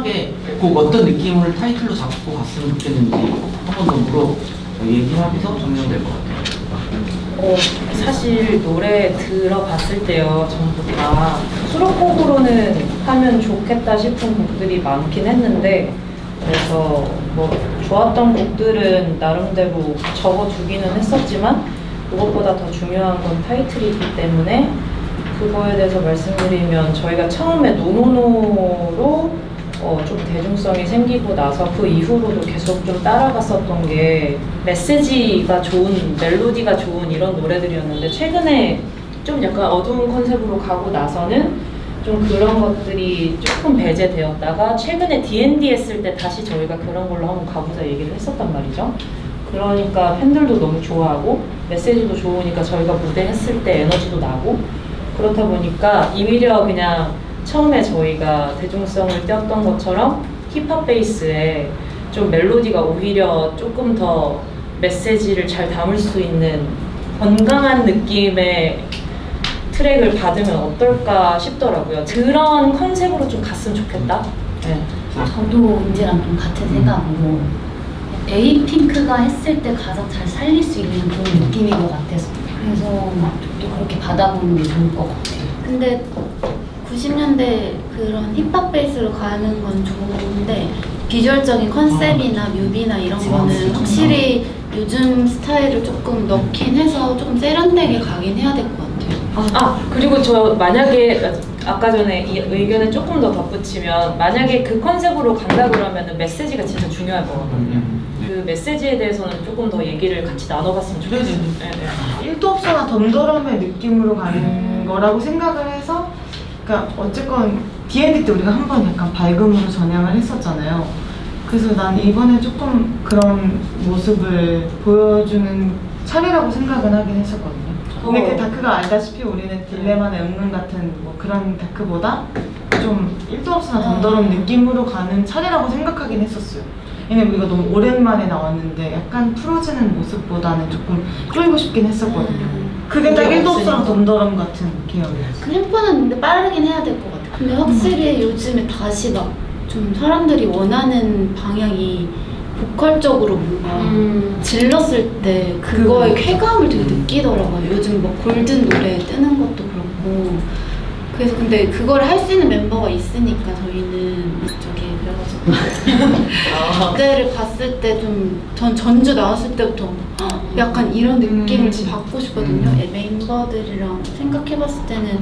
편하게 꼭 어떤 느낌을 타이틀로 잡고 갔으면 좋겠는지 한 번 더 물어 얘기하면서 정리될 것 같아요. 사실 노래 들어봤을 때요, 전부 다 수록곡으로는 하면 좋겠다 싶은 곡들이 많긴 했는데, 그래서 뭐 좋았던 곡들은 나름대로 적어두기는 했었지만 그것보다 더 중요한 건 타이틀이기 때문에 그거에 대해서 말씀드리면, 저희가 처음에 노노노로 좀 대중성이 생기고 나서 그 이후로도 계속 좀 따라갔었던 게 메시지가 좋은, 멜로디가 좋은 이런 노래들이었는데, 최근에 좀 약간 어두운 컨셉으로 가고 나서는 좀 그런 것들이 조금 배제되었다가 최근에 D&D 했을 때 다시 저희가 그런 걸로 한번 가보자 얘기를 했었단 말이죠. 그러니까 팬들도 너무 좋아하고 메시지도 좋으니까 저희가 무대 했을 때 에너지도 나고, 그렇다 보니까 이미려 그냥 처음에 저희가 대중성을 띄었던 것처럼 힙합 베이스에 좀 멜로디가 오히려 조금 더 메시지를 잘 담을 수 있는 건강한 느낌의 트랙을 받으면 어떨까 싶더라고요. 그런 컨셉으로 좀 갔으면 좋겠다. 네. 저도 인지랑 좀 같은 생각으로 에이핑크가 했을 때 가장 잘 살릴 수 있는 그런 느낌인 것 같아서, 그래서 또 그렇게 받아보는 게 좋을 것 같아요. 근데 90년대 그런 힙합 베이스로 가는 건 좋은데 비주얼적인 컨셉이나 뮤비나 이런 거는 확실히 요즘 스타일을 조금 넣긴 해서 조금 세련되게 가긴 해야 될 것 같아요. 그리고 저 만약에 아까 전에 이 의견을 조금 더 덧붙이면, 만약에 그 컨셉으로 간다 그러면 메시지가 진짜 중요할 거거든요. 그 메시지에 대해서는 조금 더 얘기를 같이 나눠봤으면 좋겠어요. 네. 1도 없어나 덤더럼의 느낌으로 가는 거라고 생각을 해서, 그러니까 어쨌건 D&D 때 우리가 한번 약간 밝음으로 전향을 했었잖아요. 그래서 난 이번에 조금 그런 모습을 보여주는 차례라고 생각은 하긴 했었거든요. 근데 그 다크가 알다시피 우리는 딜레마나 은근 같은 뭐 그런 다크보다 좀 1도 없으나 덤더럼 느낌으로 가는 차례라고 생각하긴 했었어요. 왜냐면 우리가 너무 오랜만에 나왔는데 약간 풀어지는 모습보다는 조금 쪼이고 싶긴 했었거든요. 그게 딱 1도 없으나 덤더럼 같은 계열이었어요. 템포는 근데 빠르긴 해야 될 것 같아요. 근데 확실히 요즘에 다시 막 좀 사람들이 원하는 방향이 보컬적으로 뭔가 질렀을 때 그거의 쾌감을 되게 느끼더라고요. 요즘 뭐 골든 노래 뜨는 것도 그렇고. 그래서 근데 그걸 할 수 있는 멤버가 있으니까 저희는 저기 그래가지고 무대를 봤을 때 좀 전 전주 나왔을 때부터 약간 이런 느낌을 좀 받고 싶거든요. 멤버들이랑 생각해봤을 때는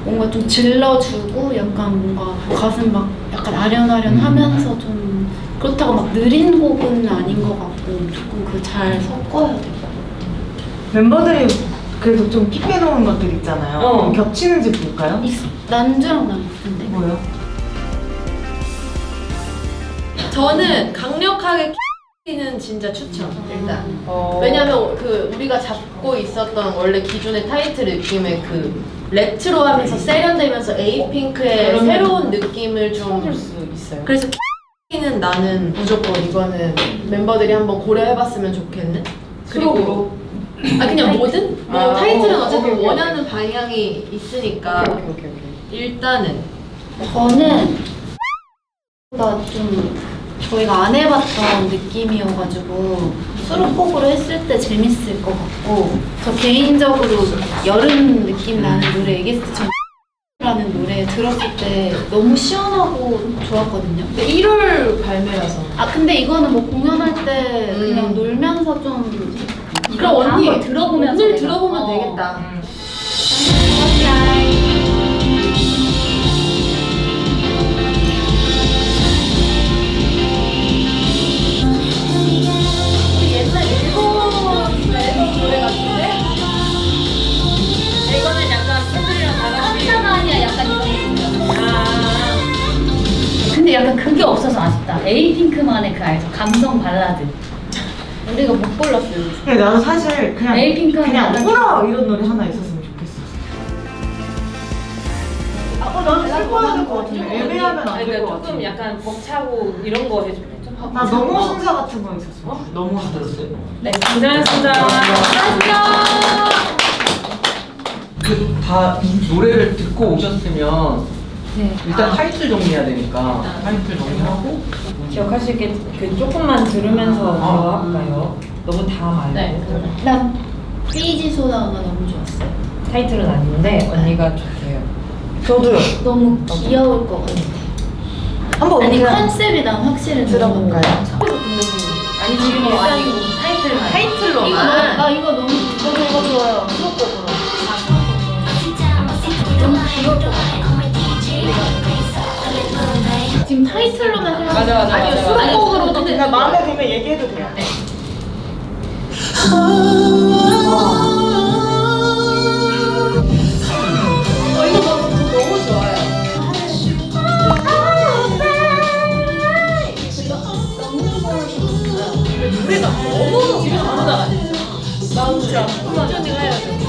뭔가 좀 질러주고 약간 뭔가 가슴 막 약간 아련아련하면서 좀 그렇다고 막 느린 곡은 아닌 것 같고 조금 그 잘 섞어야 될 것 같아요. 멤버들이 그래도 좀 킵해놓은 것들 있잖아요. 겹치는지 볼까요? 있어. 난주랑 난 같은데. 뭐요? 저는 강력하게 는 진짜 추천 일단. 왜냐면 그 우리가 잡고 있었던 원래 기존의 타이틀 느낌의 그 레트로하면서 세련되면서 에이핑크의 새로운 느낌을 좀 줄 수 있어요. 그래서 는 나는 무조건 이거는 멤버들이 한번 고려해봤으면 좋겠는. 그리고 그냥 뭐든 뭐 타이틀은 어쨌든 원하는 방향이 있으니까 일단은 저는 좀 저희가 안 해봤던 느낌이어가지고 수록곡으로 했을 때 재밌을 것 같고, 저 개인적으로 여름 느낌 나는 노래 에게스트 라는 노래 들었을 때 너무 시원하고 좋았거든요. 근데 1월 발매라서. 근데 이거는 뭐 공연할 때 그냥 놀면서 좀 그럼 언니 한번 들어보면서 오늘 내가. 들어보면 되겠다. 옛날 일본 앨범 노래 같은데? 이거는 약간 팬들이랑 다 같이. 아니야, 약간 이런 느낌이야. 근데 약간 그게 없어서 아쉽다. 에이핑크만의 그 알죠? 감성 발라드. 우리가 못 불렀어요. 근데 나도 사실 그냥 에이핑크는 그냥 약간 울어 이런 노래 하나 있었으면 좋겠어. 나도 슬퍼야 될 것 같은데 애매하면 안 될 것 같아. 조금 약간 벅차고 이런 거 해주면 좀. 나 너무 순사 같은 거 있었어. 너무 다 들었어요? 네, 고생하셨습니다. 그 다 이 노래를 듣고 오셨으면 네. 일단 타이틀 정리해야 되니까 타이틀 정리하고 기억할 수 있게 그 조금만 들으면서 대화할까요? 너무 다 말고. 네. 나 삐지소다가 너무 좋았어요. 타이틀은 아닌데 언니가 좋대요. 저도요. 너무 귀여울 것 같아. 한번 아니 그냥 컨셉이 난 확실히 들어볼까요? 아니 지금 아니 타이틀만. 타이틀로만. 나 이거 너무 저도 이거 좋아요. 수록곡으로. 너무 귀여울 것 같아. 지금 타이틀로만 생각. 맞아. 아니요, 수록곡으로도 그냥 마음에 들면 얘기해도 돼요. 이거 너무 좋아요. 노래가 너무 집에 바로 나가네. 나 진짜 운전이가 해야 돼.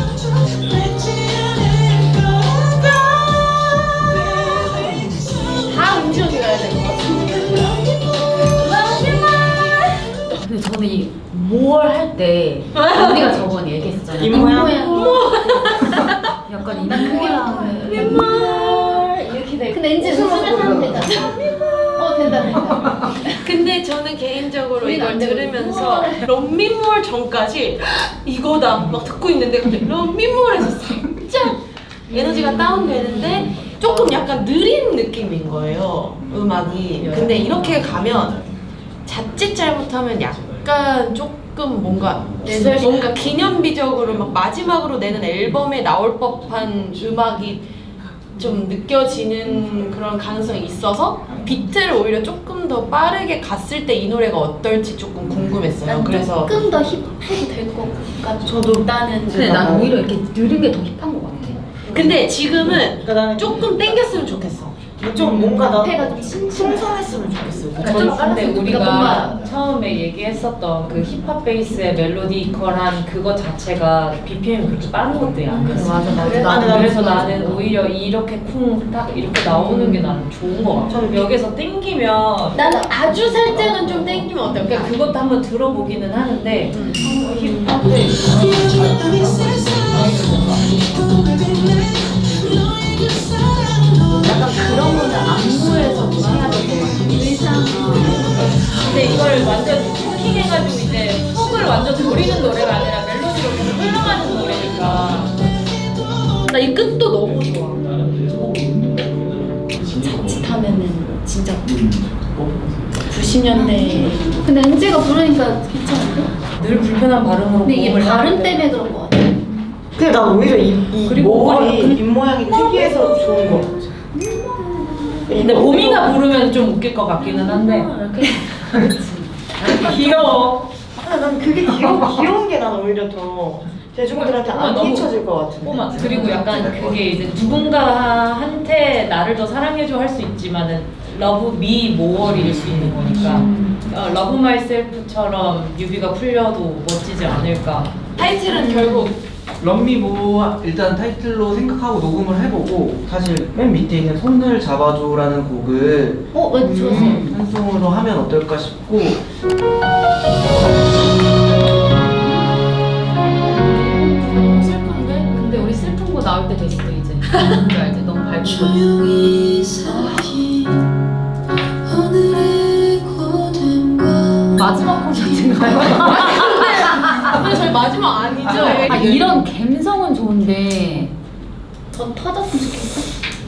다 운전이가 해야 될 것 같은데. 근데 저는 이 뭘 할 때 언니가 저번에 얘기했었잖아요. 입모양? 약간 난 그게 입모양. 이렇게 돼. 근데 이제 웃으면서 하면 되잖아. 된다. 근데 저는 개인적으로 우리는 이걸 안 되고 들으면서 런민몰 전까지 이거다 막 듣고 있는데 갑자기 런민몰에서 살짝 에너지가 다운되는데 조금 약간 느린 느낌인 거예요, 음악이. 근데 이렇게 가면 자칫 잘못하면 약간 조금 뭔가 기념비적으로 막 마지막으로 내는 앨범에 나올 법한 음악이 좀 느껴지는 그런 가능성이 있어서 비트를 오히려 조금 더 빠르게 갔을 때 이 노래가 어떨지 조금 궁금했어요. 난 그래서 조금 더 힙해도 될 것 같아. 저도 나는 근데 난 오히려 이렇게 느린 게 더 힙한 것 같아. 근데 지금은 그러니까 나는 조금 땡겼으면 좋겠어. 좀 뭔가 나 앞에가 좀 풍성했으면 좋겠어요. 근데 빨랐으면 우리가 뭔가 처음에 얘기했었던 그 힙합 베이스의 멜로디컬한 그거 자체가 BPM이 그렇게 빠른 것들이 아니었어. 그래서 나는 오히려 이렇게 쿵딱 이렇게 나오는 게 나는 좋은 것 같아. 여기서 땡기면 나는 아주 살짝은 좀 땡기면 어떨까? 그러니까 그것도 한번 들어보기는 하는데 힙합 약간 그런 거는 안무에서 좀 해야 될 것 같아. 근데 이걸 완전 쿠킹해가지고 이제 속을 완전 노리는 노래가 아니라 멜로디로 계속 흘러가는 노래니까 나 이 끝도 너무 좋아. 자칫하면은 진짜 90년대. 근데 은지가 부르니까 괜찮은데? 늘 불편한 발음으로 근데 이게 고음을 발음 하는데 때문에 그런 것 같아. 근데 난 오히려 이 그리고 목걸이 입모양이 특이해서 좋은 거 같아. 근데 봄이가 부르면 좀 웃길 것 같기는 한데 귀여워. 난 그게 귀여운 게 난 오히려 더 대중들한테 안 너무 잊혀질 것 같은데. 꼬마. 그리고 약간 그게 이제 누군가한테 나를 더 사랑해줘 할 수 있지만은 러브 미 모어리일 수 있는 거니까 러브 마이셀프처럼 뮤비가 풀려도 멋지지 않을까. 타이틀은 결국 런미모 일단 타이틀로 생각하고 녹음을 해보고 사실 맨 밑에 있는 손을 잡아줘라는 곡을 왜 좋았어? 한송으로 하면 어떨까 싶고 너무 슬픈데? 근데 우리 슬픈 거 나올 때 됐어 이제. 뭔지 알지? 너무 밝고. 마지막 콘서트인가요? 근데 저희 마지막 아니죠? 아, 이런 감성은 좋은데 더 터졌으면 좋겠어.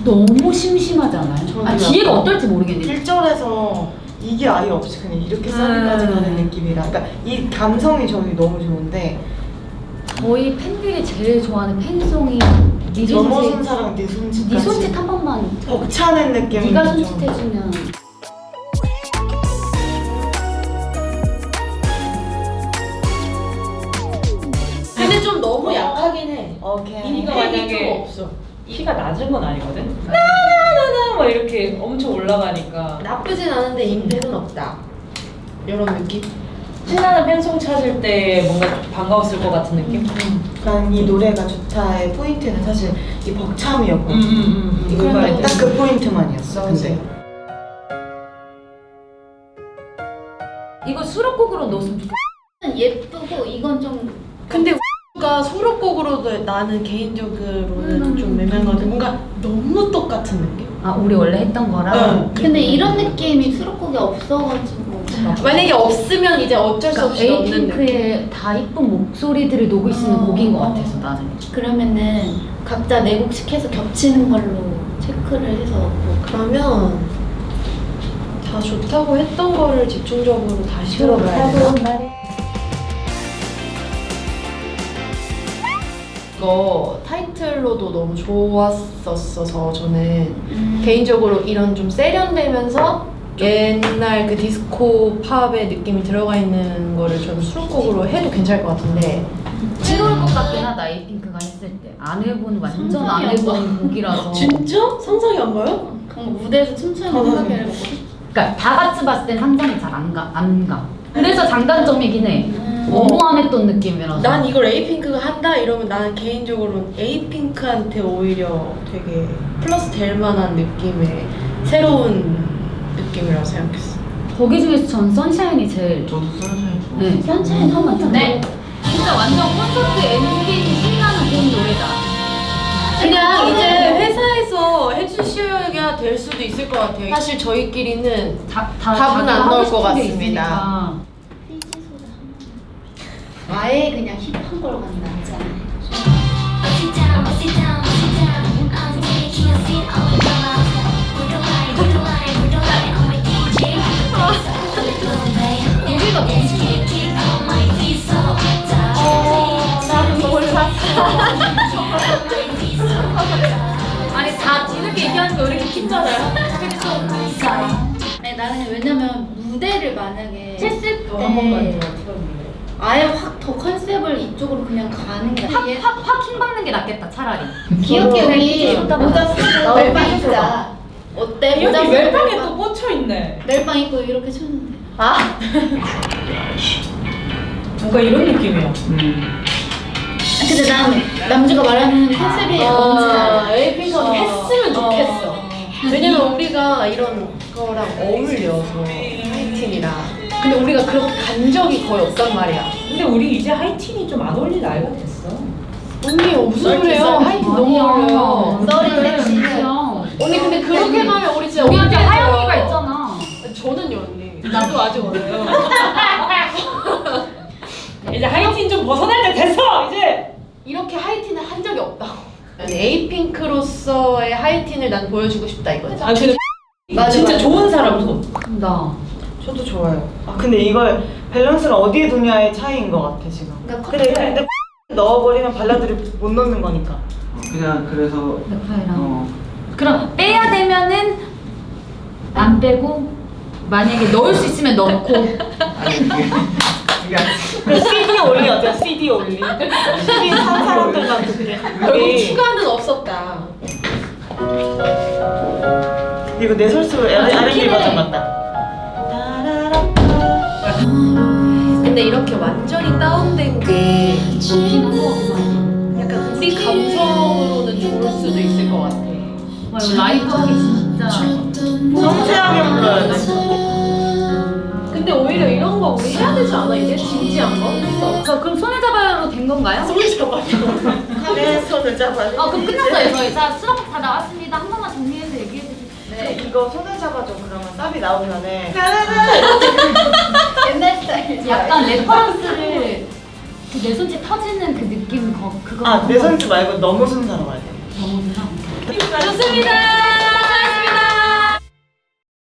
너무 심심하지 않아요? 아, 뒤에가 어떨지 모르겠네. 1절에서 이게 아예 없이 그냥 이렇게 사비까지 가는 느낌이라 그러니까 이 감성이 저는 너무 좋은데 저희 팬들이 제일 좋아하는 팬송이 네 넘어선 손짓. 사랑 네 손짓까지 네 손짓 한 번만. 벅차는 느낌. 네가 손짓해주면. 근데 좀 너무 약하긴 해. 오케이. 이거 팩이 만약에 좀 없어. 키가 낮은 건 아니거든. 나나나나 막 이렇게 엄청 올라가니까 나쁘진 않은데 임팩은 없다. 이런 느낌? 신나는 팬송 찾을 때 뭔가 좀 반가웠을 것 같은 느낌? 난 이 노래가 좋다의 포인트는 사실 이 벅참이었거든. 이거 말해. 딱 그 포인트만이었어. 근데 이거 수록곡으로 넣었으면 좋겠어. 예쁘고 이건 좀 근데 가 수록곡으로도 나는 개인적으로는 좀 애매한 것 같아. 뭔가 너무 똑같은 느낌? 우리 원래 했던 거랑. 근데 이런 느낌이 수록곡이 없어가지고 만약에 없으면 이제 어쩔 수 없이 넣는 느낌. 에이핑크의 다 이쁜 목소리들을 녹일 수 있는 곡인 것 같아서 나는. 그러면은 각자 4곡씩 해서 겹치는 걸로 체크를 해서 뭐 그러면 다 좋다고 했던 거를 집중적으로 다시 들어봐야 되나? 이거 타이틀로도 너무 좋았었어서 저는 개인적으로 이런 좀 세련되면서 옛날 그 디스코 팝의 느낌이 들어가 있는 거를 저는 수록곡으로 해도 괜찮을 것 같은데 즐거울 것 같긴 하다. 에이핑크가 했을 때 안 해본 완전 안 상상이 안 해본 곡이라서. 진짜? 상상이 안 가요? 그런 거 무대에서 춤추는 거 생각해보거든. 그러니까 다 같이 봤을 땐 상상이 잘 안 가. 그래서 장단점이긴 해. 너무 안 했던 느낌이라서. 난 이걸 에이핑크가 한다 이러면 나는 개인적으로는 에이핑크한테 오히려 되게 플러스 될 만한 느낌의 새로운 느낌이라고 생각했어. 거기 중에서 전 선샤인이 제일. 저도 선샤인 좋아. 네. 선샤인 한번 들어. 네. 진짜 완전 콘서트 엔딩 신나는 본 노래다. 그냥 이제 회사에서 해주셔야 될 수도 있을 것 같아요. 사실 저희끼리는 답은 안 나올 것 같습니다. 피지 소다 한 번. 아예 그냥 힙한 걸로 가는 거 아니잖아요. 여기가 뭐지? 나도 몰랐어. 아니 다 뒤늦게 얘기하는 거 왜 이렇게 깊잖아요. 아니 나는 왜냐면 무대를 만약에 했을 한 번만 때 더 틀어볼래요? 아예 확 더 컨셉을 이쪽으로 그냥 가는 게 확 킹받는 게 낫겠다 차라리. 귀엽게 우리 쏟아봐. 모자 쓰고 멜빵 입자. 어때? 모자 여기 쓰고 멜빵에 또 꽂혀있네. 멜빵 입고 이렇게 추는데. 아, 뭔가 이런 느낌이야. 근데 난 남주가 말하는 컨셉이 뭔지 알아. 에이핑크가 했으면 좋겠어. 왜냐면 우리가 이런 거랑 어울려서 하이틴이랑. 근데 우리가 그렇게 간 적이 거의 없단 말이야. 근데 우리 이제 하이틴이 좀 안 어울릴 나이가 됐어. 언니 무슨 소리예요? 하이틴 너무 어울려요. 썰이 섹시. 언니 근데 그렇게 가면 우리 진짜 우리한테 어울려요. 하영이가 있잖아. 저는요 언니. 나도 아직 어려요. 이제 하이틴 좀 벗어날 때 됐어 이제. 이렇게 하이틴을 한 적이 없다고. 에이핑크로서의 하이틴을 난 보여주고 싶다 이거지. 아 근데 맞아, 진짜 맞아. 좋은 사람 손. 나. 저도 좋아요. 근데 이걸 밸런스를 어디에 두냐의 차이인 것 같아 지금. 그러니까 근데 넣어버리면 발라드를 못 넣는 거니까. 그냥 그래서 넥타이랑. 그럼 빼야 되면은 안 빼고 만약에 넣을 수 있으면 넣고. 아니 이게 그 CD 올리 어때요? CD 올리. CD 산 사람들만 듣게. 결국 추가는 없었다. 이거 내 설수 R&B 버전 같다. 근데 이렇게 완전히 다운된 게 약간 우리 감성으로는 좋을 수도 있을 것 같아. 와 이거 라이브 하기 진짜. 섬세하게 불러야 돼. 근데 오히려 이런 거 우리 해야 되지 않아? 이제 진지한 거? 그럼 손을 잡아요로 된 건가요? 손을 잡아요. 내 손을 잡아야 돼. 그럼 끝났어요 저희. 자 수록 다 나왔습니다. 한 번만 정리해서 얘기해 주세요. 네, 이거 손을 잡아줘. 그러면 쌉이 나오면은 옛날 스타일. 약간 레퍼런스를 그 내 손짓 터지는 그 느낌 그거. 내 손짓 말고 너무 순서로 가야 돼. 너무 좋습니다.